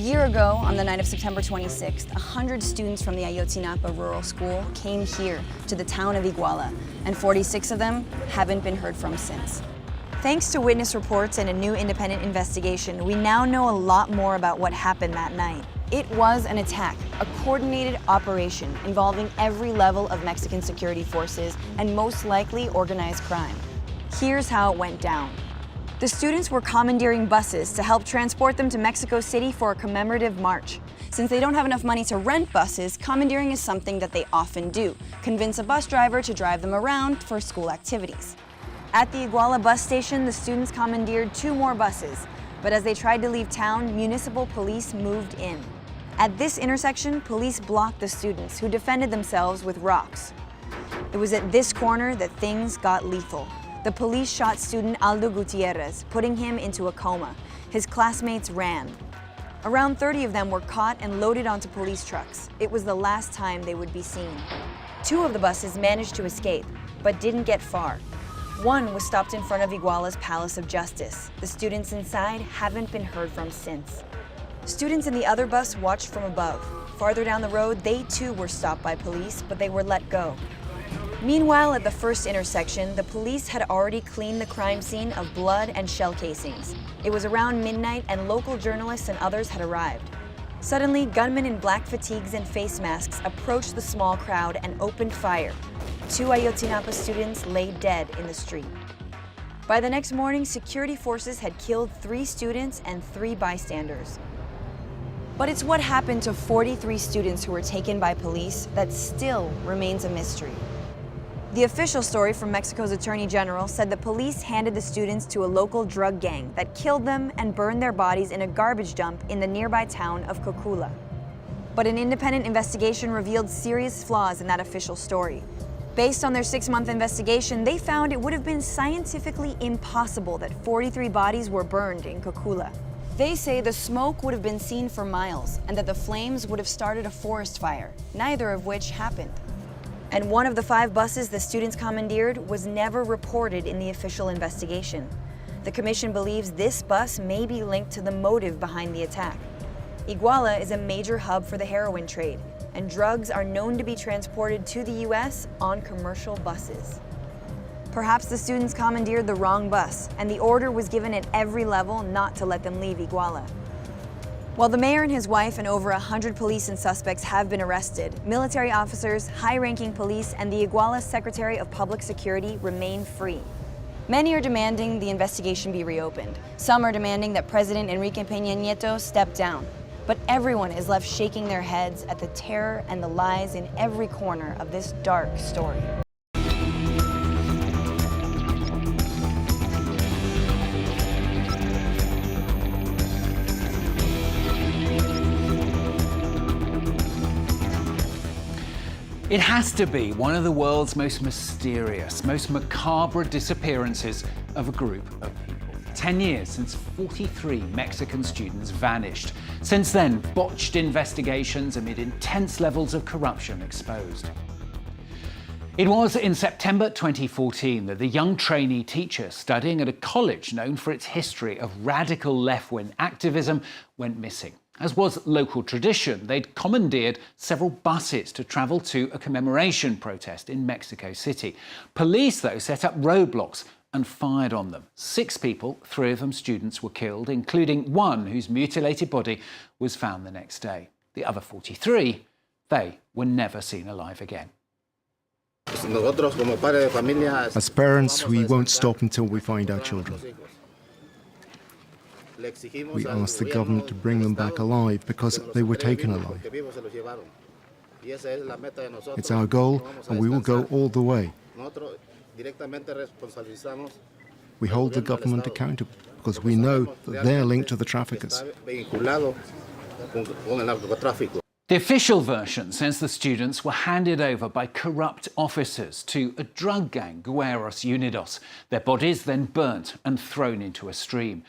year ago, on the night of September 26th, 100 students from the Ayotzinapa Rural School came here to the town of Iguala, and 46 of them haven't been heard from since. Thanks to witness reports and a new independent investigation, we now know a lot more about what happened that night. It was an attack, a coordinated operation involving every level of Mexican security forces and most likely organized crime. Here's how it went down. The students were commandeering buses to help transport them to Mexico City for a commemorative march. Since they don't have enough money to rent buses, commandeering is something that they often do, convince a bus driver to drive them around for school activities. At the Iguala bus station, the students commandeered 2 more buses, but as they tried to leave town, municipal police moved in. At this intersection, police blocked the students, who defended themselves with rocks. It was at this corner that things got lethal. The police shot student Aldo Gutierrez, putting him into a coma. His classmates ran. Around 30 of them were caught and loaded onto police trucks. It was the last time they would be seen. 2 of the buses managed to escape, but didn't get far. One was stopped in front of Iguala's Palace of Justice. The students inside haven't been heard from since. Students in the other bus watched from above. Farther down the road, they too were stopped by police, but they were let go. Meanwhile, at the first intersection, the police had already cleaned the crime scene of blood and shell casings. It was around midnight and local journalists and others had arrived. Suddenly, gunmen in black fatigues and face masks approached the small crowd and opened fire. 2 Ayotzinapa students lay dead in the street. By the next morning, security forces had killed 3 students and 3 bystanders. But it's what happened to 43 students who were taken by police that still remains a mystery. The official story from Mexico's Attorney General said the police handed the students to a local drug gang that killed them and burned their bodies in a garbage dump in the nearby town of Cocula. But an independent investigation revealed serious flaws in that official story. Based on their 6-month investigation, they found it would have been scientifically impossible that 43 bodies were burned in Cocula. They say the smoke would have been seen for miles and that the flames would have started a forest fire, neither of which happened. And one of the 5 buses the students commandeered was never reported in the official investigation. The commission believes this bus may be linked to the motive behind the attack. Iguala is a major hub for the heroin trade, and drugs are known to be transported to the U.S. on commercial buses. Perhaps the students commandeered the wrong bus, and the order was given at every level not to let them leave Iguala. While the mayor and his wife and over 100 police and suspects have been arrested, military officers, high-ranking police, and the Iguala Secretary of Public Security remain free. Many are demanding the investigation be reopened. Some are demanding that President Enrique Peña Nieto step down. But everyone is left shaking their heads at the terror and the lies in every corner of this dark story. It has to be one of the world's most mysterious, most macabre disappearances of a group of people. 10 years since 43 Mexican students vanished. Since then, botched investigations amid intense levels of corruption exposed. It was in September 2014 that the young trainee teacher studying at a college known for its history of radical left-wing activism went missing. As was local tradition, they'd commandeered several buses to travel to a commemoration protest in Mexico City. Police, though, set up roadblocks and fired on them. 6 people, 3 of them students, were killed, including one whose mutilated body was found the next day. The other 43, they were never seen alive again. As parents, we won't stop until we find our children. We asked the government to bring them back alive because they were taken alive. It's our goal, and we will go all the way. We hold the government accountable because we know that they're linked to the traffickers. The official version says the students were handed over by corrupt officers to a drug gang, Guerreros Unidos. Their bodies then burnt and thrown into a stream.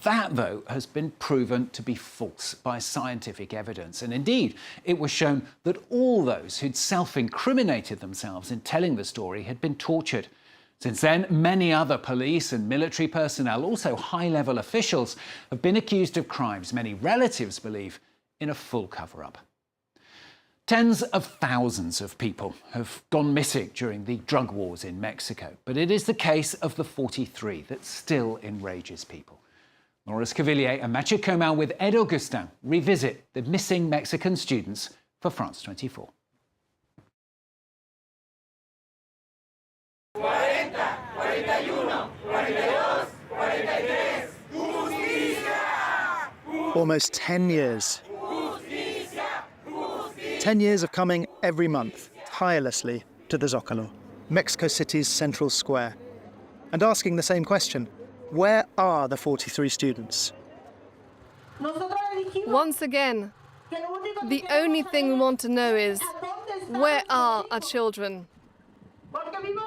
That, though, has been proven to be false by scientific evidence. And indeed, it was shown that all those who'd self-incriminated themselves in telling the story had been tortured. Since then, many other police and military personnel, also high-level officials, have been accused of crimes many relatives believe in a full cover-up. Tens of thousands of people have gone missing during the drug wars in Mexico, but it is the case of the 43 that still enrages people. Laura Escavillier and Mathieu Comal with Ed Augustin revisit the missing Mexican students for France 24. Almost 10 years. 10 years of coming every month, tirelessly, to the Zócalo, Mexico City's central square, and asking the same question: where are the 43 students? Once again, the only thing we want to know is, where are our children?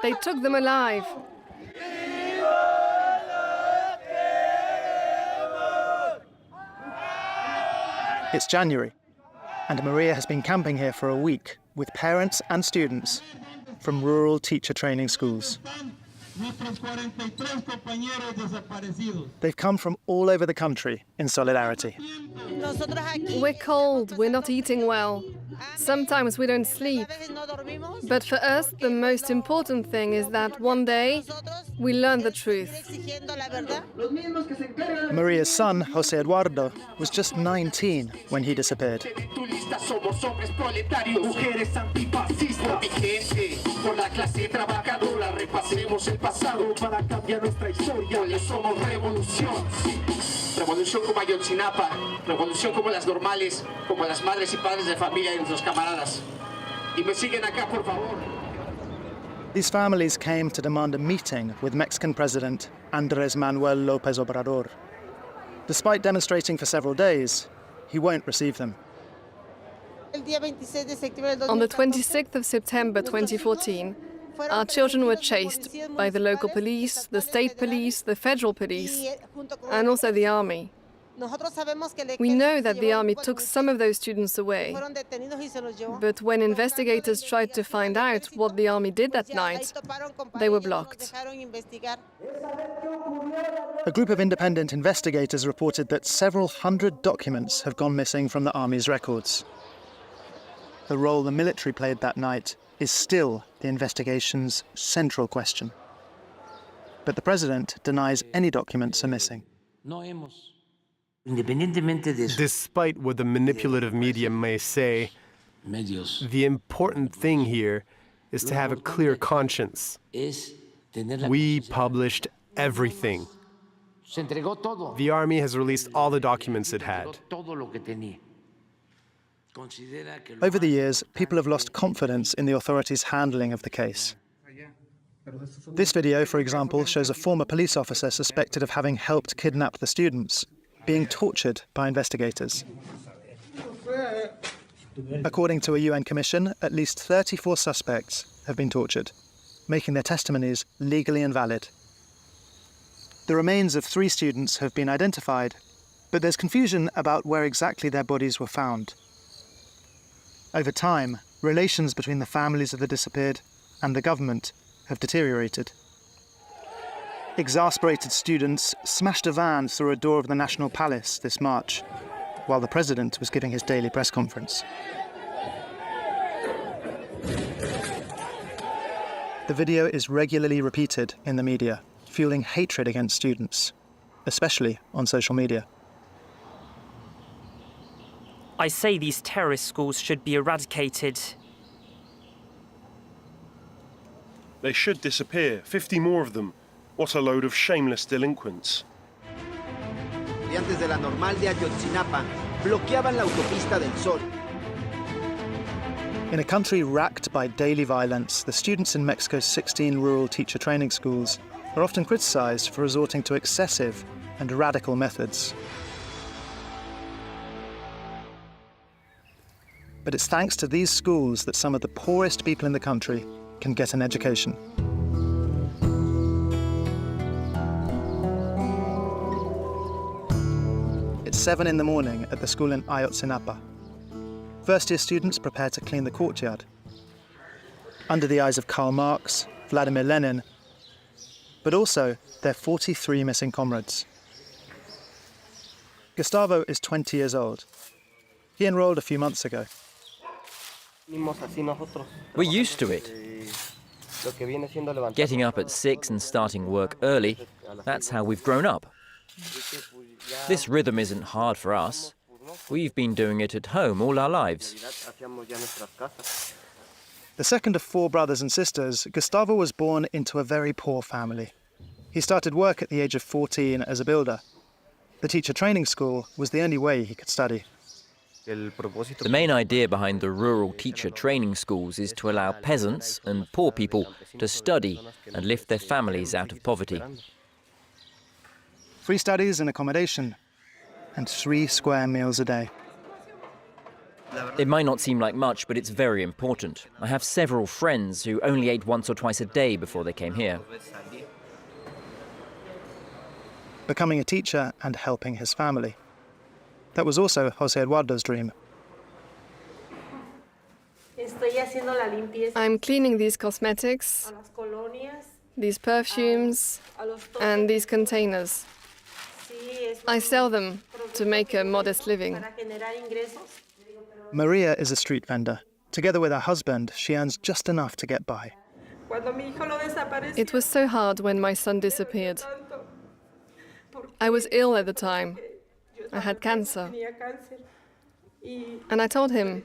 They took them alive. It's January, and Maria has been camping here for a week with parents and students from rural teacher training schools. They've come from all over the country in solidarity. We're cold, we're not eating well. Sometimes we don't sleep. But for us, the most important thing is that one day we learn the truth. Maria's son, José Eduardo, was just 19 when he disappeared. Revolución como Ayotzinapa, revolución como las normales, como las madres y padres de familia y nuestros camaradas. Y me siguen acá, por favor. These families came to demand a meeting with Mexican President Andrés Manuel López Obrador. Despite demonstrating for several days, he won't receive them. On the 26th of September 2014, our children were chased by the local police, the state police, the federal police, and also the army. We know that the army took some of those students away, but when investigators tried to find out what the army did that night, they were blocked. A group of independent investigators reported that several hundred documents have gone missing from the army's records. The role the military played that night is still the investigation's central question. But the president denies any documents are missing. Despite what the manipulative media may say, the important thing here is to have a clear conscience. We published everything. The army has released all the documents it had. Over the years, people have lost confidence in the authorities' handling of the case. This video, for example, shows a former police officer suspected of having helped kidnap the students, being tortured by investigators. According to a UN commission, at least 34 suspects have been tortured, making their testimonies legally invalid. The remains of 3 students have been identified, but there's confusion about where exactly their bodies were found. Over time, relations between the families of the disappeared and the government have deteriorated. Exasperated students smashed a van through a door of the National Palace this March, while the president was giving his daily press conference. The video is regularly repeated in the media, fueling hatred against students, especially on social media. I say these terrorist schools should be eradicated. They should disappear. 50 more of them. What a load of shameless delinquents. Estudiantes de la normal de Ayotzinapa bloqueaban la autopista del Sol. In a country racked by daily violence, the students in Mexico's 16 rural teacher training schools are often criticized for resorting to excessive and radical methods. But it's thanks to these schools that some of the poorest people in the country can get an education. It's 7 in the morning at the school in Ayotzinapa. First-year students prepare to clean the courtyard, under the eyes of Karl Marx, Vladimir Lenin, but also their 43 missing comrades. Gustavo is 20 years old. He enrolled a few months ago. We're used to it. Getting up at 6 and starting work early, that's how we've grown up. This rhythm isn't hard for us. We've been doing it at home all our lives. The second of 4 brothers and sisters, Gustavo was born into a very poor family. He started work at the age of 14 as a builder. The teacher training school was the only way he could study. The main idea behind the rural teacher training schools is to allow peasants and poor people to study and lift their families out of poverty. Free studies and accommodation, and 3 square meals a day. It might not seem like much, but it's very important. I have several friends who only ate once or twice a day before they came here. Becoming a teacher and helping his family. That was also Jose Eduardo's dream. I'm cleaning these cosmetics, these perfumes, and these containers. I sell them to make a modest living. Maria is a street vendor. Together with her husband, she earns just enough to get by. It was so hard when my son disappeared. I was ill at the time. I had cancer. And I told him,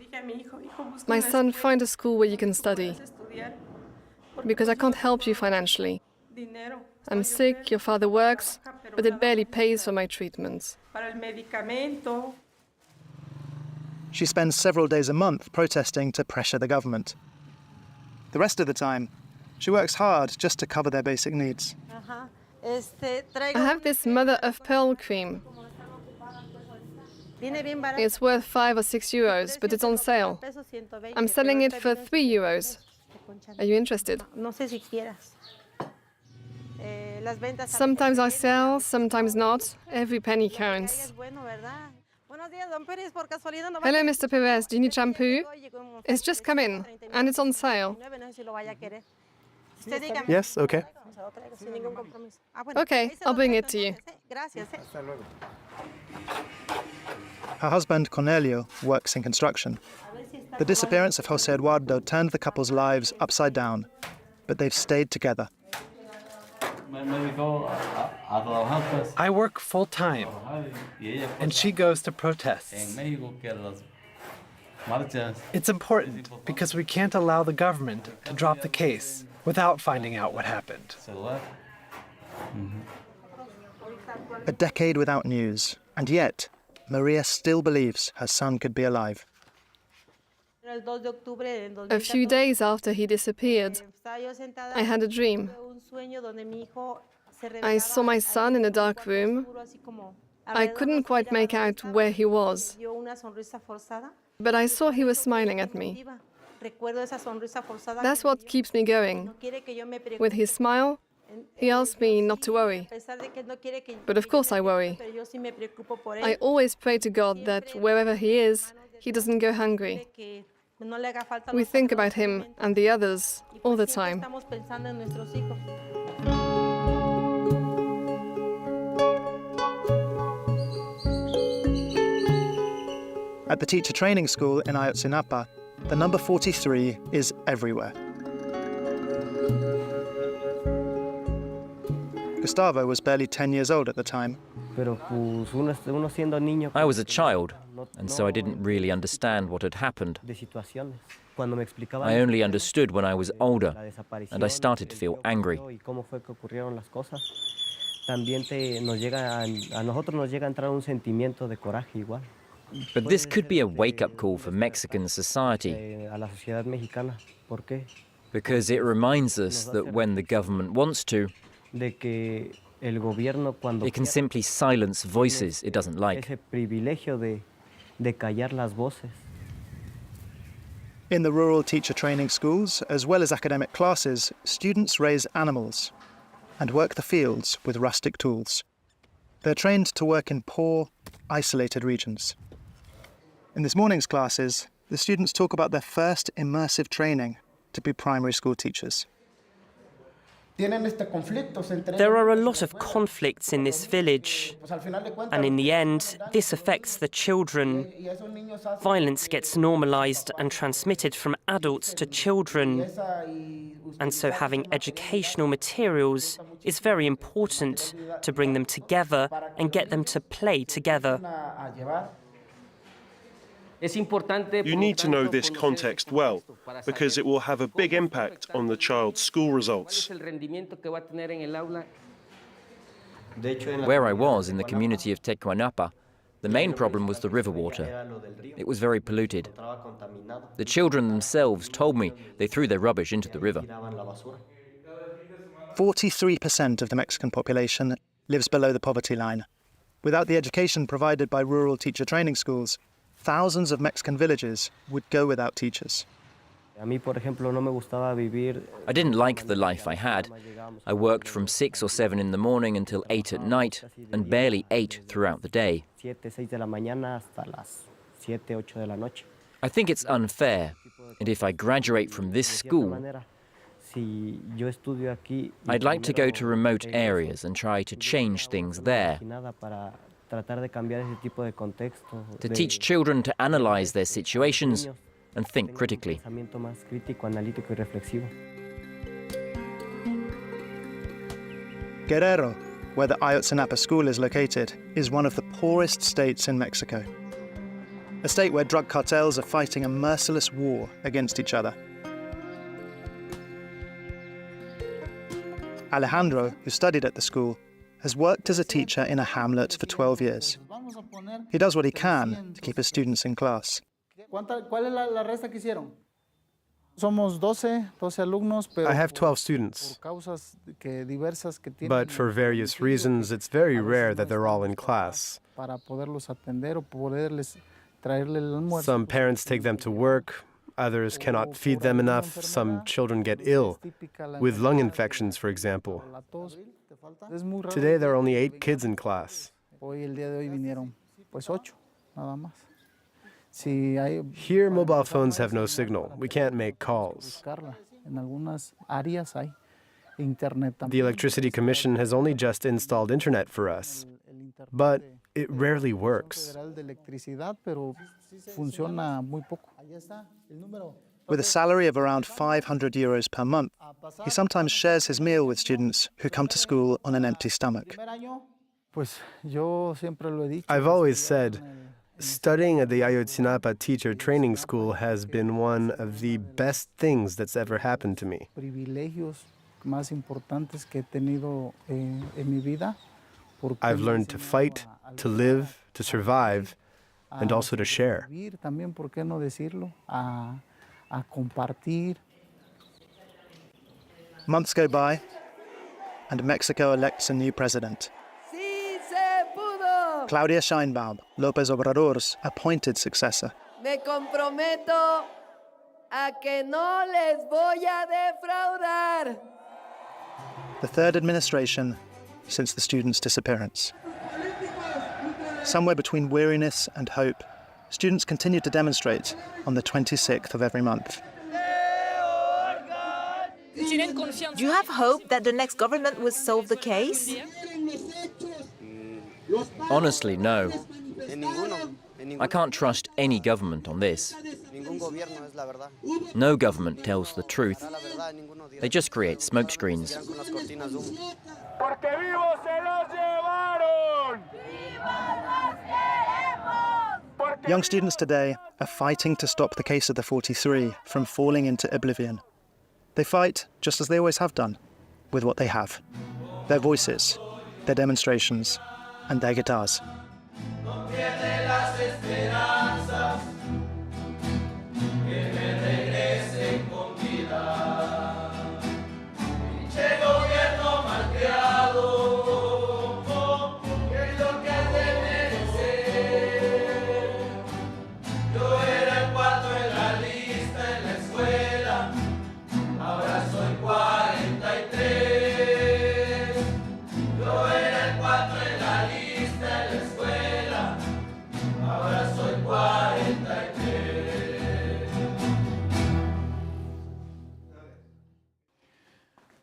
my son, find a school where you can study. Because I can't help you financially. I'm sick, your father works, but it barely pays for my treatments. She spends several days a month protesting to pressure the government. The rest of the time, she works hard just to cover their basic needs. I have this mother-of-pearl cream. It's worth 5 or 6 euros, but it's on sale. I'm selling it for 3 euros. Are you interested? Sometimes I sell, sometimes not. Every penny counts. Hello, Mr. Perez. Do you need shampoo? It's just come in, and it's on sale. Yes, okay. Okay, I'll bring it to you. Her husband, Cornelio, works in construction. The disappearance of Jose Eduardo turned the couple's lives upside down, but they've stayed together. I work full-time, and she goes to protests. It's important because we can't allow the government to drop the case without finding out what happened. A decade without news, and yet Maria still believes her son could be alive. A few days after he disappeared, I had a dream. I saw my son in a dark room. I couldn't quite make out where he was, but I saw he was smiling at me. That's what keeps me going. With his smile, he asked me not to worry. But of course I worry. I always pray to God that wherever he is, he doesn't go hungry. We think about him and the others all the time. At the teacher training school in Ayotzinapa, the number 43 is everywhere. Gustavo was barely 10 years old at the time. I was a child, and so I didn't really understand what had happened. I only understood when I was older, and I started to feel angry. But this could be a wake-up call for Mexican society, because it reminds us that when the government wants to, it can simply silence voices it doesn't like. In the rural teacher training schools, as well as academic classes, students raise animals and work the fields with rustic tools. They're trained to work in poor, isolated regions. In this morning's classes, the students talk about their first immersive training to be primary school teachers. There are a lot of conflicts in this village, and in the end, this affects the children. Violence gets normalized and transmitted from adults to children, and so having educational materials is very important to bring them together and get them to play together. You need to know this context well, because it will have a big impact on the child's school results. Where I was, in the community of Tecuanapa, the main problem was the river water. It was very polluted. The children themselves told me they threw their rubbish into the river. 43% of the Mexican population lives below the poverty line. Without the education provided by rural teacher training schools, thousands of Mexican villages would go without teachers. I didn't like the life I had. I worked from 6 or 7 in the morning until 8 at night and barely ate throughout the day. I think it's unfair, and if I graduate from this school, I'd like to go to remote areas and try to change things there. To teach children to analyze their situations and think critically. Guerrero, where the Ayotzinapa school is located, is one of the poorest states in Mexico. A state where drug cartels are fighting a merciless war against each other. Alejandro, who studied at the school, has worked as a teacher in a hamlet for 12 years. He does what he can to keep his students in class. I have 12 students, but for various reasons, it's very rare that they're all in class. Some parents take them to work, others cannot feed them enough, some children get ill, with lung infections, for example. Today, there are only 8 kids in class. Here, mobile phones have no signal. We can't make calls. The Electricity Commission has only just installed internet for us, but it rarely works. With a salary of around 500 euros per month, he sometimes shares his meal with students who come to school on an empty stomach. I've always said, studying at the Ayotzinapa teacher training school has been one of the best things that's ever happened to me. I've learned to fight, to live, to survive, and also to share. Months go by, and Mexico elects a new president. Claudia Sheinbaum, López Obrador's appointed successor. Me comprometo a que no les voy a defraudar. The third administration since the students' disappearance. Somewhere between weariness and hope, students continue to demonstrate on the 26th of every month. Do you have hope that the next government will solve the case? Honestly, no. I can't trust any government on this. No government tells the truth. They just create smokescreens. Young students today are fighting to stop the case of the 43 from falling into oblivion. They fight, just as they always have done, with what they have. Their voices, their demonstrations, and their guitars. Yo era el 4 en la lista en la escuela.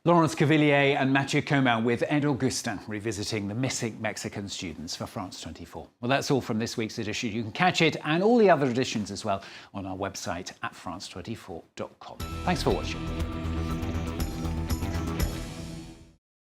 Laurence Cavilier and Mathieu Comin with Ed Augustin revisiting the missing Mexican students for France 24. Well, that's all from this week's edition. You can catch it and all the other editions as well on our website at france24.com. Thanks for watching.